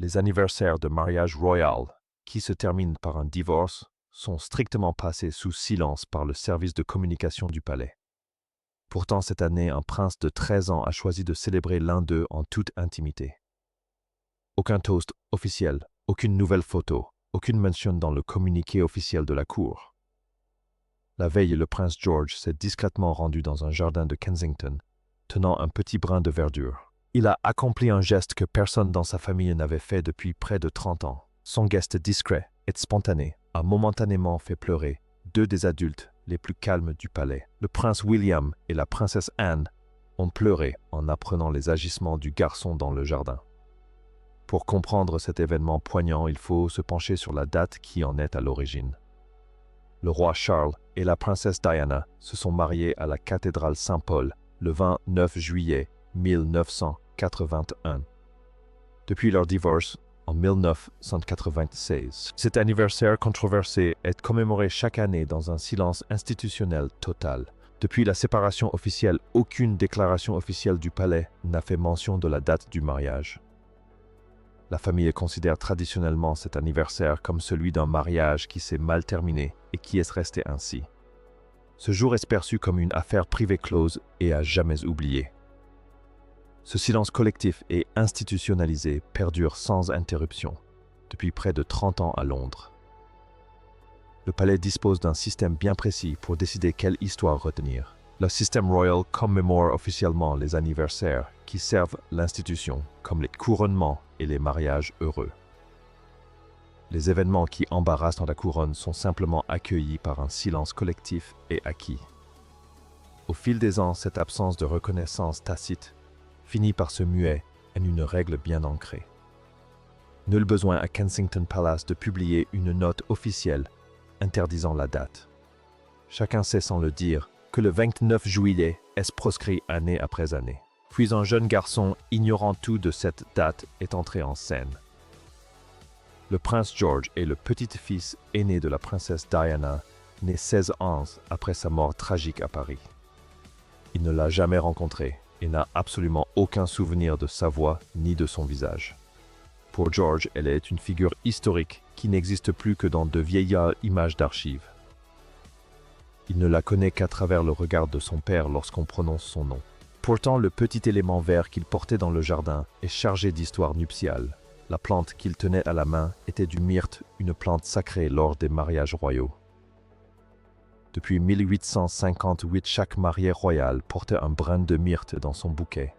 Les anniversaires de mariage royal, qui se terminent par un divorce, sont strictement passés sous silence par le service de communication du palais. Pourtant, cette année, un prince de 13 ans a choisi de célébrer l'un d'eux en toute intimité. Aucun toast officiel, aucune nouvelle photo, aucune mention dans le communiqué officiel de la cour. La veille, le prince George s'est discrètement rendu dans un jardin de Kensington, tenant un petit brin de verdure. Il a accompli un geste que personne dans sa famille n'avait fait depuis près de 30 ans. Son geste discret et spontané a momentanément fait pleurer deux des adultes les plus calmes du palais. Le prince William et la princesse Anne ont pleuré en apprenant les agissements du garçon dans le jardin. Pour comprendre cet événement poignant, il faut se pencher sur la date qui en est à l'origine. Le roi Charles et la princesse Diana se sont mariés à la cathédrale Saint-Paul le 29 juillet 1981. Depuis leur divorce, en 1996, cet anniversaire controversé est commémoré chaque année dans un silence institutionnel total. Depuis la séparation officielle, aucune déclaration officielle du palais n'a fait mention de la date du mariage. La famille considère traditionnellement cet anniversaire comme celui d'un mariage qui s'est mal terminé et qui est resté ainsi. Ce jour est perçu comme une affaire privée close et à jamais oubliée. Ce silence collectif et institutionnalisé perdure sans interruption depuis près de 30 ans à Londres. Le palais dispose d'un système bien précis pour décider quelle histoire retenir. Le système royal commémore officiellement les anniversaires qui servent l'institution, comme les couronnements et les mariages heureux. Les événements qui embarrassent la couronne sont simplement accueillis par un silence collectif et acquis. Au fil des ans, cette absence de reconnaissance tacite finit par se muer en une règle bien ancrée. Nul besoin à Kensington Palace de publier une note officielle interdisant la date. Chacun sait sans le dire que le 29 juillet est proscrit année après année. Puis un jeune garçon, ignorant tout de cette date, est entré en scène. Le prince George est le petit-fils aîné de la princesse Diana, né 16 ans après sa mort tragique à Paris. Il ne l'a jamais rencontrée et n'a absolument aucun souvenir de sa voix ni de son visage. Pour George, elle est une figure historique qui n'existe plus que dans de vieilles images d'archives. Il ne la connaît qu'à travers le regard de son père lorsqu'on prononce son nom. Pourtant, le petit élément vert qu'il portait dans le jardin est chargé d'histoire nuptiale. La plante qu'il tenait à la main était du myrte, une plante sacrée lors des mariages royaux. Depuis 1858, chaque mariée royale portait un brin de myrte dans son bouquet.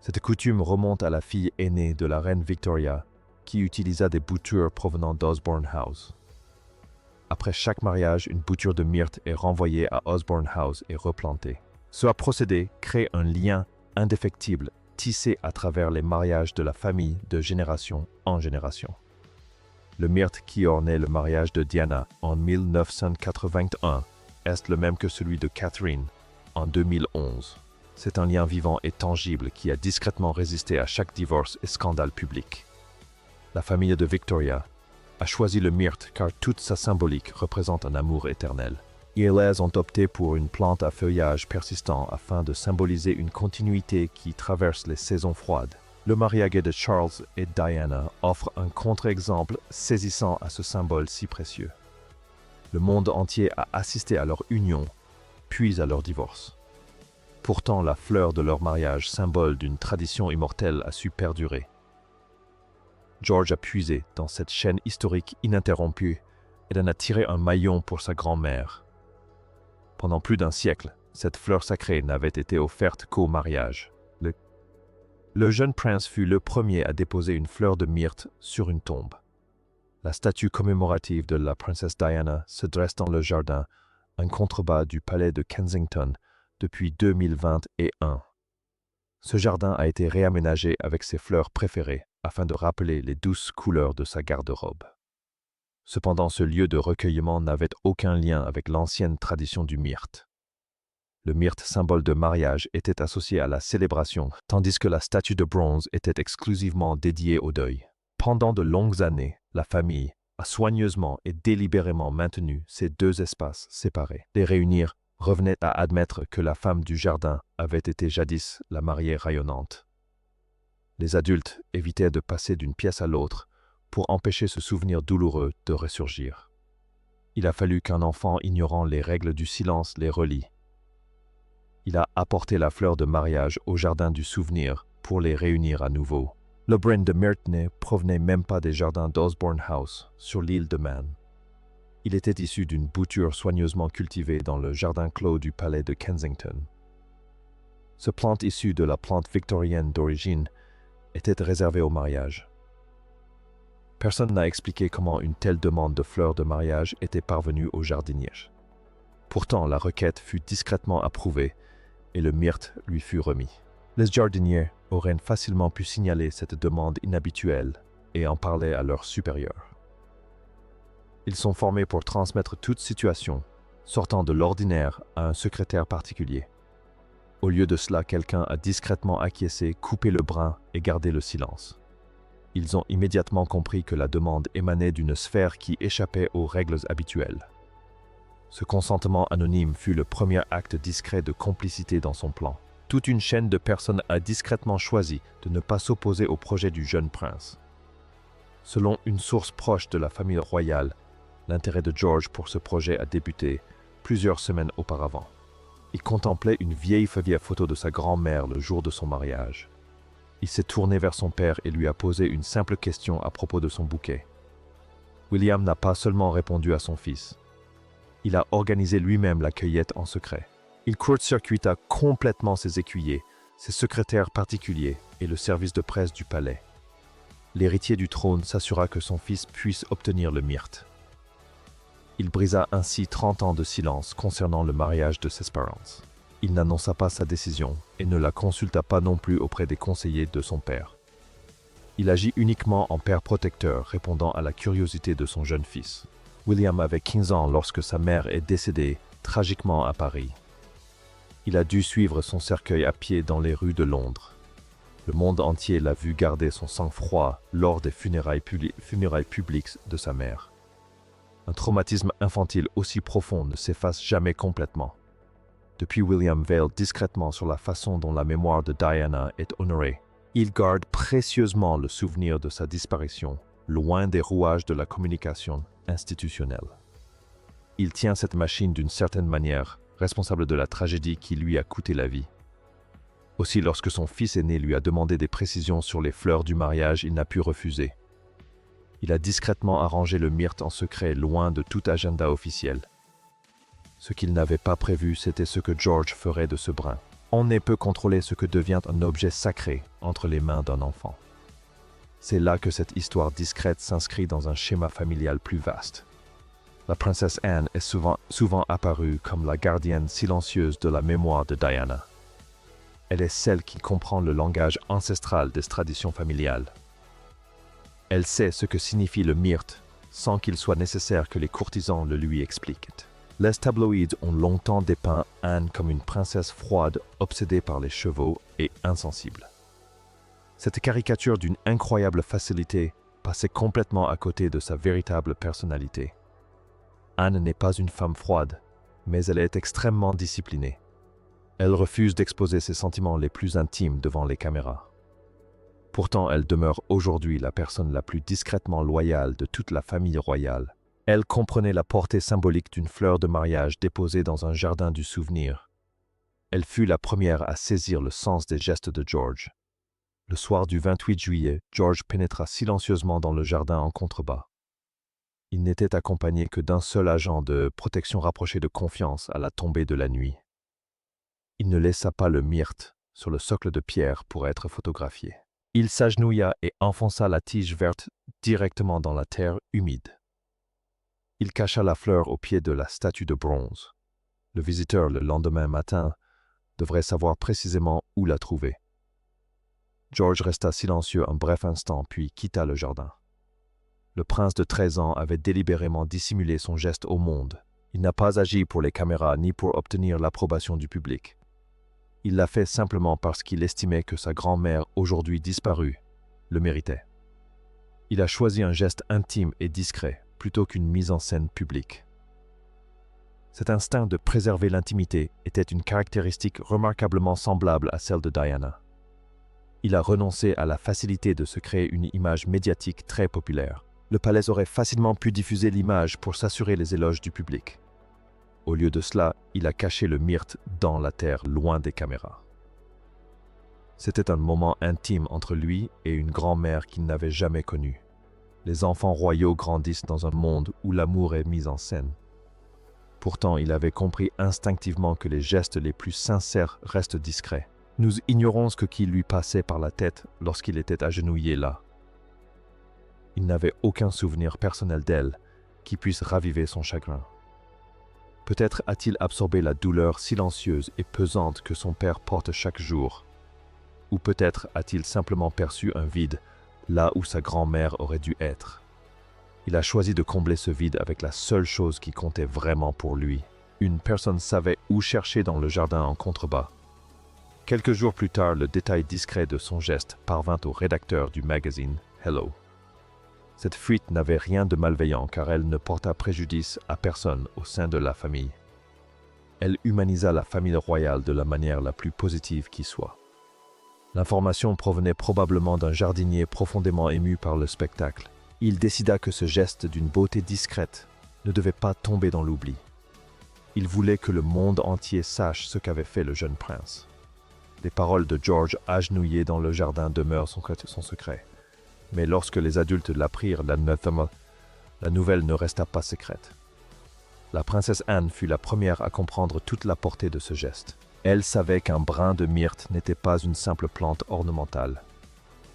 Cette coutume remonte à la fille aînée de la reine Victoria, qui utilisa des boutures provenant d'Osborne House. Après chaque mariage, une bouture de myrte est renvoyée à Osborne House et replantée. Ce procédé crée un lien indéfectible tissé à travers les mariages de la famille de génération en génération. Le myrte qui ornait le mariage de Diana en 1981 est le même que celui de Catherine en 2011. C'est un lien vivant et tangible qui a discrètement résisté à chaque divorce et scandale public. La famille de Victoria a choisi le myrte car toute sa symbolique représente un amour éternel. Ils ont opté pour une plante à feuillage persistant afin de symboliser une continuité qui traverse les saisons froides. Le mariage de Charles et Diana offre un contre-exemple saisissant à ce symbole si précieux. Le monde entier a assisté à leur union, puis à leur divorce. Pourtant, la fleur de leur mariage, symbole d'une tradition immortelle, a su perdurer. George a puisé dans cette chaîne historique ininterrompue et en a tiré un maillon pour sa grand-mère. Pendant plus d'un siècle, cette fleur sacrée n'avait été offerte qu'au mariage. Le jeune prince fut le premier à déposer une fleur de myrte sur une tombe. La statue commémorative de la princesse Diana se dresse dans le jardin, en contrebas du palais de Kensington, depuis 2021. Ce jardin a été réaménagé avec ses fleurs préférées afin de rappeler les douces couleurs de sa garde-robe. Cependant, ce lieu de recueillement n'avait aucun lien avec l'ancienne tradition du myrte. Le myrte, symbole de mariage, était associé à la célébration, tandis que la statue de bronze était exclusivement dédiée au deuil. Pendant de longues années, la famille a soigneusement et délibérément maintenu ces deux espaces séparés. Les réunir revenait à admettre que la femme du jardin avait été jadis la mariée rayonnante. Les adultes évitaient de passer d'une pièce à l'autre pour empêcher ce souvenir douloureux de ressurgir. Il a fallu qu'un enfant ignorant les règles du silence les relie. Il a apporté la fleur de mariage au jardin du souvenir pour les réunir à nouveau. Le brin de myrte ne provenait même pas des jardins d'Osborne House, sur l'île de Man. Il était issu d'une bouture soigneusement cultivée dans le jardin clos du palais de Kensington. Ce plante issue de la plante victorienne d'origine était réservée au mariage. Personne n'a expliqué comment une telle demande de fleurs de mariage était parvenue au jardinier. Pourtant, la requête fut discrètement approuvée et le myrte lui fut remis. Les jardiniers auraient facilement pu signaler cette demande inhabituelle et en parler à leurs supérieurs. Ils sont formés pour transmettre toute situation sortant de l'ordinaire à un secrétaire particulier. Au lieu de cela, quelqu'un a discrètement acquiescé, coupé le brin et gardé le silence. Ils ont immédiatement compris que la demande émanait d'une sphère qui échappait aux règles habituelles. Ce consentement anonyme fut le premier acte discret de complicité dans son plan. Toute une chaîne de personnes a discrètement choisi de ne pas s'opposer au projet du jeune prince. Selon une source proche de la famille royale, l'intérêt de George pour ce projet a débuté plusieurs semaines auparavant. Il contemplait une vieille photo de sa grand-mère le jour de son mariage. Il s'est tourné vers son père et lui a posé une simple question à propos de son bouquet. William n'a pas seulement répondu à son fils. Il a organisé lui-même la cueillette en secret. Il court-circuita complètement ses écuyers, ses secrétaires particuliers et le service de presse du palais. L'héritier du trône s'assura que son fils puisse obtenir le myrte. Il brisa ainsi 30 ans de silence concernant le mariage de Sesperance. Il n'annonça pas sa décision et ne la consulta pas non plus auprès des conseillers de son père. Il agit uniquement en père protecteur, répondant à la curiosité de son jeune fils. William avait 15 ans lorsque sa mère est décédée tragiquement à Paris. Il a dû suivre son cercueil à pied dans les rues de Londres. Le monde entier l'a vu garder son sang-froid lors des funérailles publiques de sa mère. Un traumatisme infantile aussi profond ne s'efface jamais complètement. Depuis, William veille discrètement sur la façon dont la mémoire de Diana est honorée. Il garde précieusement le souvenir de sa disparition, loin des rouages de la communication institutionnelle. Il tient cette machine d'une certaine manière, responsable de la tragédie qui lui a coûté la vie. Aussi, lorsque son fils aîné lui a demandé des précisions sur les fleurs du mariage, il n'a pu refuser. Il a discrètement arrangé le myrte en secret, loin de tout agenda officiel. Ce qu'il n'avait pas prévu, c'était ce que George ferait de ce brin. On ne peut contrôler ce que devient un objet sacré entre les mains d'un enfant. C'est là que cette histoire discrète s'inscrit dans un schéma familial plus vaste. La princesse Anne est souvent apparue comme la gardienne silencieuse de la mémoire de Diana. Elle est celle qui comprend le langage ancestral des traditions familiales. Elle sait ce que signifie le myrte, sans qu'il soit nécessaire que les courtisans le lui expliquent. Les tabloïds ont longtemps dépeint Anne comme une princesse froide, obsédée par les chevaux et insensible. Cette caricature d'une incroyable facilité passait complètement à côté de sa véritable personnalité. Anne n'est pas une femme froide, mais elle est extrêmement disciplinée. Elle refuse d'exposer ses sentiments les plus intimes devant les caméras. Pourtant, elle demeure aujourd'hui la personne la plus discrètement loyale de toute la famille royale. Elle comprenait la portée symbolique d'une fleur de mariage déposée dans un jardin du souvenir. Elle fut la première à saisir le sens des gestes de George. Le soir du 28 juillet, George pénétra silencieusement dans le jardin en contrebas. Il n'était accompagné que d'un seul agent de protection rapproché de confiance à la tombée de la nuit. Il ne laissa pas le myrte sur le socle de pierre pour être photographié. Il s'agenouilla et enfonça la tige verte directement dans la terre humide. Il cacha la fleur au pied de la statue de bronze. Le visiteur, le lendemain matin, devrait savoir précisément où la trouver. George resta silencieux un bref instant, puis quitta le jardin. Le prince de 13 ans avait délibérément dissimulé son geste au monde. Il n'a pas agi pour les caméras ni pour obtenir l'approbation du public. Il l'a fait simplement parce qu'il estimait que sa grand-mère, aujourd'hui disparue, le méritait. Il a choisi un geste intime et discret, plutôt qu'une mise en scène publique. Cet instinct de préserver l'intimité était une caractéristique remarquablement semblable à celle de Diana. Il a renoncé à la facilité de se créer une image médiatique très populaire. Le palais aurait facilement pu diffuser l'image pour s'assurer les éloges du public. Au lieu de cela, il a caché le myrte dans la terre, loin des caméras. C'était un moment intime entre lui et une grand-mère qu'il n'avait jamais connue. Les enfants royaux grandissent dans un monde où l'amour est mis en scène. Pourtant, il avait compris instinctivement que les gestes les plus sincères restent discrets. Nous ignorons ce qui lui passait par la tête lorsqu'il était agenouillé là. Il n'avait aucun souvenir personnel d'elle qui puisse raviver son chagrin. Peut-être a-t-il absorbé la douleur silencieuse et pesante que son père porte chaque jour. Ou peut-être a-t-il simplement perçu un vide là où sa grand-mère aurait dû être. Il a choisi de combler ce vide avec la seule chose qui comptait vraiment pour lui. Une personne savait où chercher dans le jardin en contrebas. Quelques jours plus tard, le détail discret de son geste parvint au rédacteur du magazine Hello. Cette fuite n'avait rien de malveillant car elle ne porta préjudice à personne au sein de la famille. Elle humanisa la famille royale de la manière la plus positive qui soit. L'information provenait probablement d'un jardinier profondément ému par le spectacle. Il décida que ce geste d'une beauté discrète ne devait pas tomber dans l'oubli. Il voulait que le monde entier sache ce qu'avait fait le jeune prince. Les paroles de George agenouillé dans le jardin demeurent son secret. Mais lorsque les adultes l'apprirent, la nouvelle ne resta pas secrète. La princesse Anne fut la première à comprendre toute la portée de ce geste. Elle savait qu'un brin de myrte n'était pas une simple plante ornementale.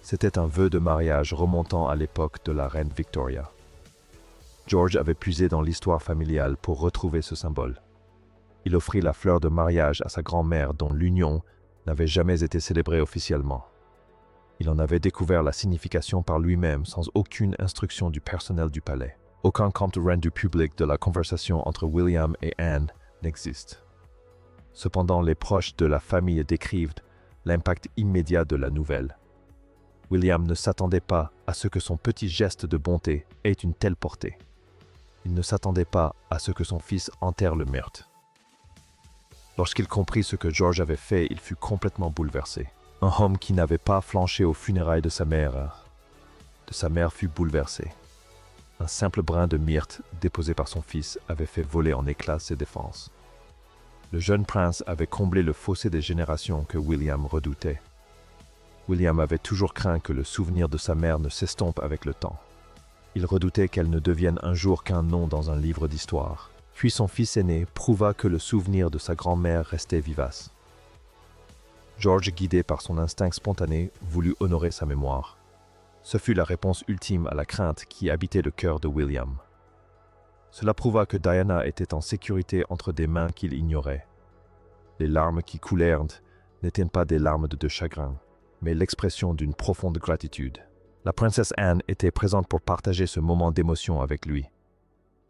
C'était un vœu de mariage remontant à l'époque de la reine Victoria. George avait puisé dans l'histoire familiale pour retrouver ce symbole. Il offrit la fleur de mariage à sa grand-mère dont l'union n'avait jamais été célébrée officiellement. Il en avait découvert la signification par lui-même sans aucune instruction du personnel du palais. Aucun compte rendu public de la conversation entre William et Anne n'existe. Cependant, les proches de la famille décrivent l'impact immédiat de la nouvelle. William ne s'attendait pas à ce que son petit geste de bonté ait une telle portée. Il ne s'attendait pas à ce que son fils enterre le myrte. Lorsqu'il comprit ce que George avait fait, il fut complètement bouleversé. Un homme qui n'avait pas flanché aux funérailles de sa mère fut bouleversé. Un simple brin de myrte déposé par son fils avait fait voler en éclats ses défenses. Le jeune prince avait comblé le fossé des générations que William redoutait. William avait toujours craint que le souvenir de sa mère ne s'estompe avec le temps. Il redoutait qu'elle ne devienne un jour qu'un nom dans un livre d'histoire. Puis son fils aîné prouva que le souvenir de sa grand-mère restait vivace. George, guidé par son instinct spontané, voulut honorer sa mémoire. Ce fut la réponse ultime à la crainte qui habitait le cœur de William. Cela prouva que Diana était en sécurité entre des mains qu'il ignorait. Les larmes qui coulèrent n'étaient pas des larmes de chagrin, mais l'expression d'une profonde gratitude. La princesse Anne était présente pour partager ce moment d'émotion avec lui.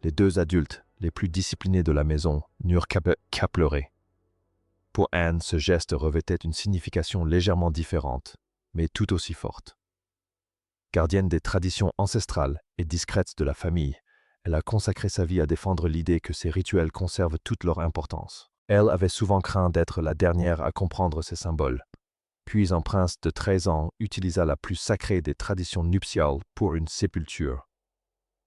Les deux adultes, les plus disciplinés de la maison, n'eurent qu'à pleurer. Pour Anne, ce geste revêtait une signification légèrement différente, mais tout aussi forte. Gardienne des traditions ancestrales et discrètes de la famille, elle a consacré sa vie à défendre l'idée que ces rituels conservent toute leur importance. Elle avait souvent craint d'être la dernière à comprendre ces symboles. Puis un prince de 13 ans utilisa la plus sacrée des traditions nuptiales pour une sépulture.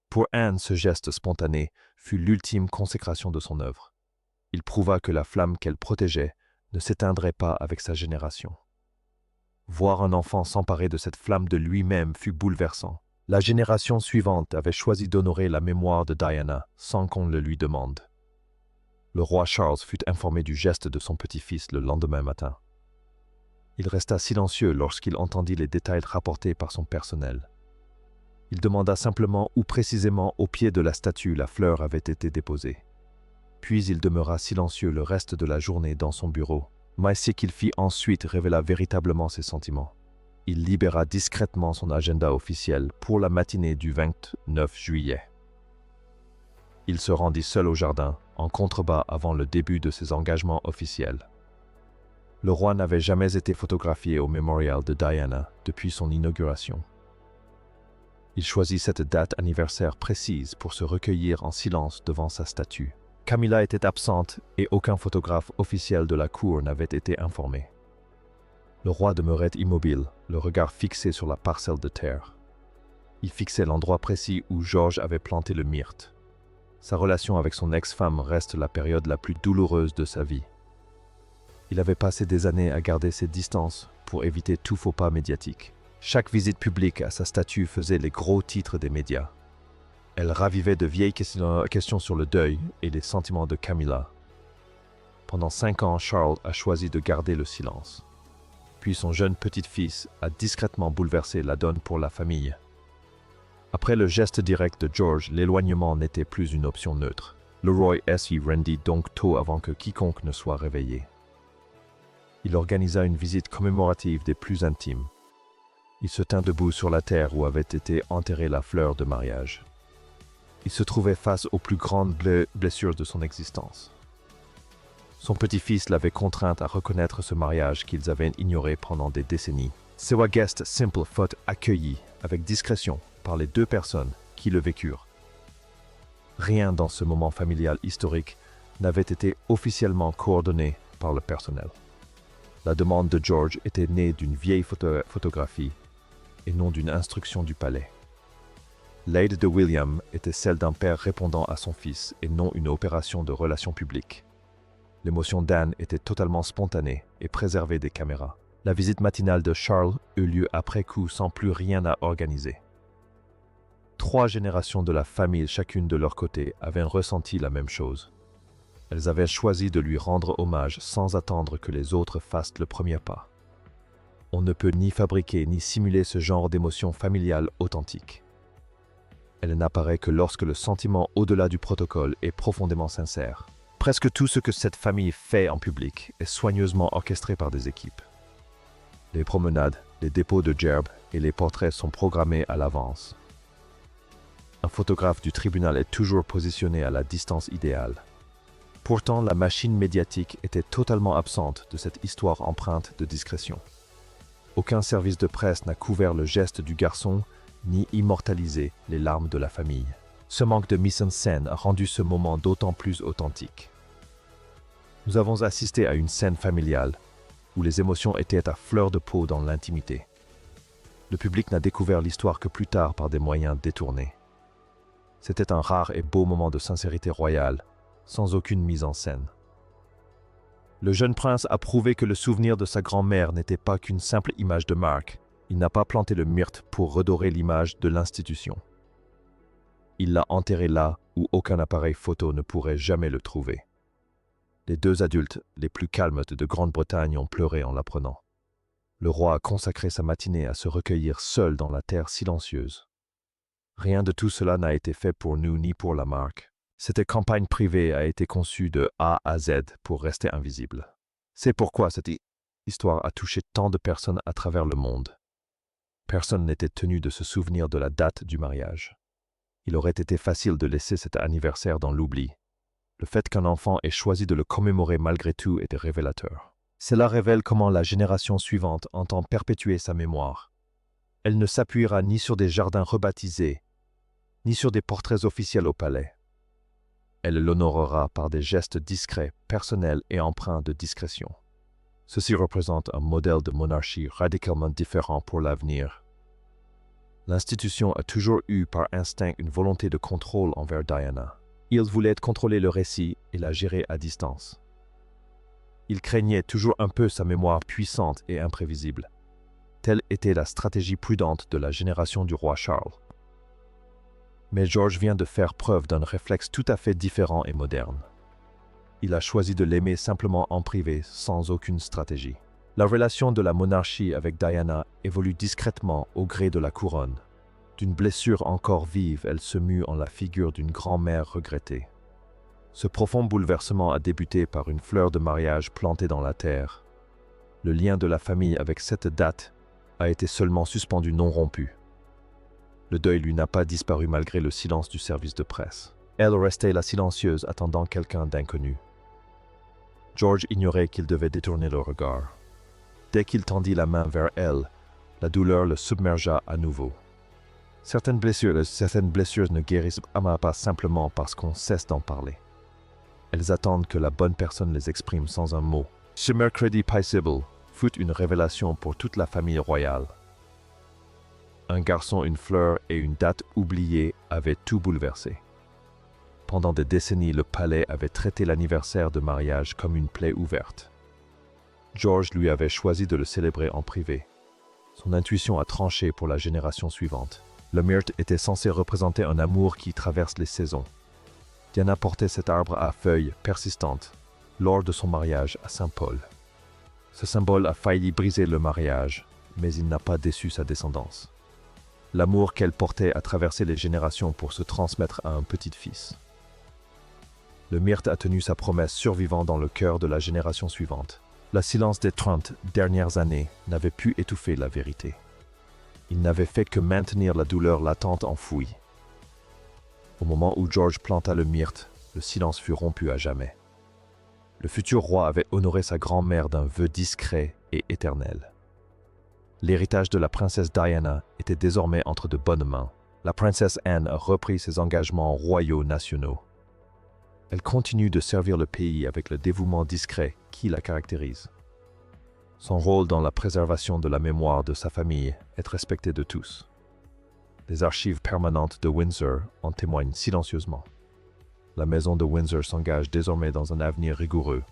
Pour Anne, ce geste spontané fut l'ultime consécration de son œuvre. Il prouva que la flamme qu'elle protégeait ne s'éteindrait pas avec sa génération. Voir un enfant s'emparer de cette flamme de lui-même fut bouleversant. La génération suivante avait choisi d'honorer la mémoire de Diana sans qu'on le lui demande. Le roi Charles fut informé du geste de son petit-fils le lendemain matin. Il resta silencieux lorsqu'il entendit les détails rapportés par son personnel. Il demanda simplement où précisément au pied de la statue la fleur avait été déposée. Puis il demeura silencieux le reste de la journée dans son bureau. Mais ce qu'il fit ensuite révéla véritablement ses sentiments. Il libéra discrètement son agenda officiel pour la matinée du 29 juillet. Il se rendit seul au jardin, en contrebas avant le début de ses engagements officiels. Le roi n'avait jamais été photographié au mémorial de Diana depuis son inauguration. Il choisit cette date anniversaire précise pour se recueillir en silence devant sa statue. Camilla était absente et aucun photographe officiel de la cour n'avait été informé. Le roi demeurait immobile, le regard fixé sur la parcelle de terre. Il fixait l'endroit précis où George avait planté le myrte. Sa relation avec son ex-femme reste la période la plus douloureuse de sa vie. Il avait passé des années à garder ses distances pour éviter tout faux pas médiatique. Chaque visite publique à sa statue faisait les gros titres des médias. Elle ravivait de vieilles questions sur le deuil et les sentiments de Camilla. Pendant 5 ans, Charles a choisi de garder le silence. Puis son jeune petit-fils a discrètement bouleversé la donne pour la famille. Après le geste direct de George, l'éloignement n'était plus une option neutre. Le roi s'y rendit donc tôt avant que quiconque ne soit réveillé. Il organisa une visite commémorative des plus intimes. Il se tint debout sur la terre où avait été enterrée la fleur de mariage. Il se trouvait face aux plus grandes blessures de son existence. Son petit-fils l'avait contraint à reconnaître ce mariage qu'ils avaient ignoré pendant des décennies. Sewa geste simple fut accueilli avec discrétion par les 2 personnes qui le vécurent. Rien dans ce moment familial historique n'avait été officiellement coordonné par le personnel. La demande de George était née d'une vieille photographie et non d'une instruction du palais. L'aide de William était celle d'un père répondant à son fils et non une opération de relations publiques. L'émotion d'Anne était totalement spontanée et préservée des caméras. La visite matinale de Charles eut lieu après coup sans plus rien à organiser. 3 générations de la famille, chacune de leur côté, avaient ressenti la même chose. Elles avaient choisi de lui rendre hommage sans attendre que les autres fassent le premier pas. On ne peut ni fabriquer ni simuler ce genre d'émotion familiale authentique. Elle n'apparaît que lorsque le sentiment au-delà du protocole est profondément sincère. Presque tout ce que cette famille fait en public est soigneusement orchestré par des équipes. Les promenades, les dépôts de gerbes et les portraits sont programmés à l'avance. Un photographe du tribunal est toujours positionné à la distance idéale. Pourtant, la machine médiatique était totalement absente de cette histoire empreinte de discrétion. Aucun service de presse n'a couvert le geste du garçon ni immortalisé les larmes de la famille. Ce manque de mise en scène a rendu ce moment d'autant plus authentique. Nous avons assisté à une scène familiale où les émotions étaient à fleur de peau dans l'intimité. Le public n'a découvert l'histoire que plus tard par des moyens détournés. C'était un rare et beau moment de sincérité royale, sans aucune mise en scène. Le jeune prince a prouvé que le souvenir de sa grand-mère n'était pas qu'une simple image de marque. Il n'a pas planté le myrte pour redorer l'image de l'institution. Il l'a enterré là où aucun appareil photo ne pourrait jamais le trouver. Les 2 adultes les plus calmes de Grande-Bretagne ont pleuré en l'apprenant. Le roi a consacré sa matinée à se recueillir seul dans la terre silencieuse. Rien de tout cela n'a été fait pour nous ni pour la marque. Cette campagne privée a été conçue de A à Z pour rester invisible. C'est pourquoi cette histoire a touché tant de personnes à travers le monde. Personne n'était tenu de se souvenir de la date du mariage. Il aurait été facile de laisser cet anniversaire dans l'oubli. Le fait qu'un enfant ait choisi de le commémorer malgré tout était révélateur. Cela révèle comment la génération suivante entend perpétuer sa mémoire. Elle ne s'appuiera ni sur des jardins rebaptisés, ni sur des portraits officiels au palais. Elle l'honorera par des gestes discrets, personnels et empreints de discrétion. Ceci représente un modèle de monarchie radicalement différent pour l'avenir. L'institution a toujours eu par instinct une volonté de contrôle envers Diana. Il voulait contrôler le récit et la gérer à distance. Il craignait toujours un peu sa mémoire puissante et imprévisible. Telle était la stratégie prudente de la génération du roi Charles. Mais George vient de faire preuve d'un réflexe tout à fait différent et moderne. Il a choisi de l'aimer simplement en privé, sans aucune stratégie. La relation de la monarchie avec Diana évolue discrètement au gré de la couronne. D'une blessure encore vive, elle se mue en la figure d'une grand-mère regrettée. Ce profond bouleversement a débuté par une fleur de mariage plantée dans la terre. Le lien de la famille avec cette date a été seulement suspendu, non rompu. Le deuil lui n'a pas disparu malgré le silence du service de presse. Elle restait la silencieuse, attendant quelqu'un d'inconnu. George ignorait qu'il devait détourner le regard. Dès qu'il tendit la main vers elle, la douleur le submergea à nouveau. Certaines blessures ne guérissent pas simplement parce qu'on cesse d'en parler. Elles attendent que la bonne personne les exprime sans un mot. Ce mercredi paisible fut une révélation pour toute la famille royale. Un garçon, une fleur et une date oubliée avaient tout bouleversé. Pendant des décennies, le palais avait traité l'anniversaire de mariage comme une plaie ouverte. George lui avait choisi de le célébrer en privé. Son intuition a tranché pour la génération suivante. Le myrte était censé représenter un amour qui traverse les saisons. Diana portait cet arbre à feuilles persistantes lors de son mariage à Saint-Paul. Ce symbole a failli briser le mariage, mais il n'a pas déçu sa descendance. L'amour qu'elle portait a traversé les générations pour se transmettre à un petit-fils. Le myrte a tenu sa promesse, survivant dans le cœur de la génération suivante. Le silence des 30 dernières années n'avait pu étouffer la vérité. Il n'avait fait que maintenir la douleur latente enfouie. Au moment où George planta le myrte, le silence fut rompu à jamais. Le futur roi avait honoré sa grand-mère d'un vœu discret et éternel. L'héritage de la princesse Diana était désormais entre de bonnes mains. La princesse Anne a repris ses engagements royaux nationaux. Elle continue de servir le pays avec le dévouement discret qui la caractérise. Son rôle dans la préservation de la mémoire de sa famille est respecté de tous. Les archives permanentes de Windsor en témoignent silencieusement. La maison de Windsor s'engage désormais dans un avenir rigoureux,